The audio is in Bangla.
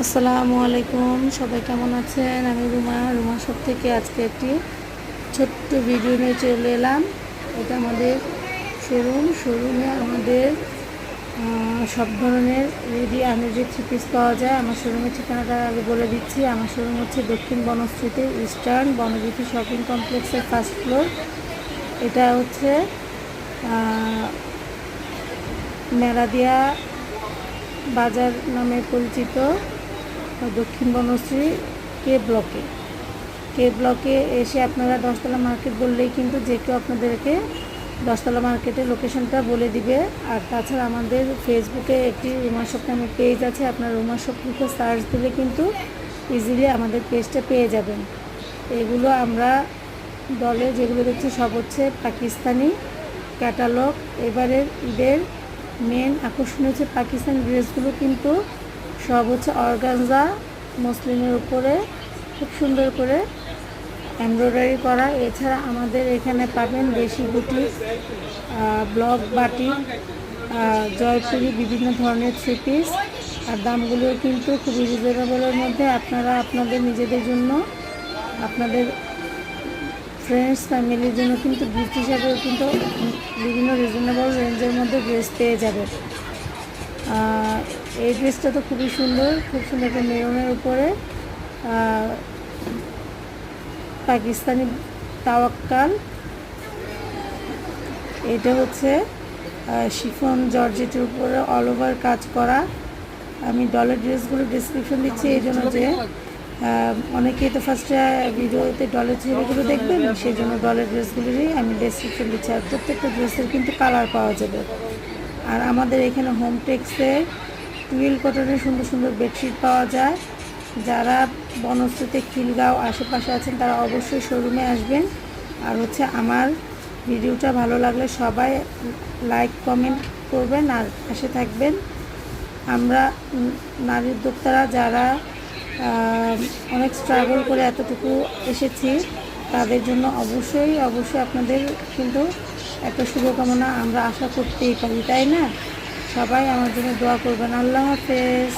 আসসালামু আলাইকুম, সবাই কেমন আছেন? আমি রুমা শপ থেকে আজকে একটি ছোট্ট ভিডিও নিয়ে চলে এলাম। এটা আমাদের শোরুমে আমাদের সব ধরনের রেডি আনরেডি থ্রি পিস পাওয়া যায়। আমার শোরুমের ঠিকানাটা আগে বলে দিচ্ছি। আমার শোরুম হচ্ছে দক্ষিণ বনশ্রীতে ইস্টার্ন বনজ্যোতি শপিং কমপ্লেক্সের ফার্স্ট ফ্লোর। এটা হচ্ছে মেলাদিয়া বাজার নামে পরিচিত দক্ষিণ বনশ্রী কে ব্লকে এসে আপনারা দশতলা মার্কেট বললেই কিন্তু যে কেউ আপনাদেরকে দশতলা মার্কেটের লোকেশনটা বলে দিবে। আর তাছাড়া আমাদের ফেসবুকে একটি রুমা শপ নামে পেজ আছে। আপনার রুমা শপ লিখে সার্চ দিলে কিন্তু ইজিলি আমাদের পেজটা পেয়ে যাবেন। এগুলো আমরা দলে যেগুলো দেখছি সব হচ্ছে পাকিস্তানি ক্যাটালগ। এবারের ঈদের মেন আকর্ষণ হচ্ছে পাকিস্তানি ড্রেসগুলো, কিন্তু সব হচ্ছে অর্গানজা মসলিনের উপরে খুব সুন্দর করে এমব্রয়ডারি করা। এছাড়া আমাদের এখানে পাবেন দেশি বুটিক, ব্লক বাটিক, জয়পুরি, বিভিন্ন ধরনের থ্রি পিস। আর দামগুলোও কিন্তু খুবই রিজনেবলের মধ্যে। আপনারা আপনাদের নিজেদের জন্য, আপনাদের ফ্রেন্ডস ফ্যামিলির জন্য কিন্তু গিফট হিসাবেও কিন্তু বিভিন্ন রিজনেবল রেঞ্জের মধ্যে ড্রেস পেয়ে যাবেন। এই ড্রেসটা তো খুব সুন্দর একটা মেরুনের উপরে পাকিস্তানি তাওয়াক্কাল। এটা হচ্ছে শিফন জর্জেটের উপরে অল ওভার কাজ করা। আমি ডলের ড্রেসগুলো ডিসক্রিপশন দিচ্ছি এই জন্য যে অনেকেই তো ফার্স্টে ভিডিওতে ডলের ছবিগুলো দেখবেন, সেই জন্য ডলের ড্রেসগুলোরই আমি ডিসক্রিপশন দিচ্ছি। আর প্রত্যেকটা ড্রেসের কিন্তু কালার পাওয়া যাবে। আর আমাদের এখানে হোম টেক্সে টুইল কটনের সুন্দর সুন্দর বেডশিট পাওয়া যায়। যারা বনশ্রীতে খিলগাঁও আশেপাশে আছেন তারা অবশ্যই শোরুমে আসবেন। আর হচ্ছে আমার ভিডিওটা ভালো লাগলে সবাই লাইক কমেন্ট করবেন আর পাশে থাকবেন। আমরা নারী উদ্যোক্তারা যারা অনেক স্ট্রাগল করে এতটুকু এসেছি, তাদের জন্য অবশ্যই আপনাদের কিন্তু একটা শুভকামনা আমরা আশা করতেই পারি, তাই না? সবাই আমার জন্য দোয়া করবেন। আল্লাহ হাফেজ।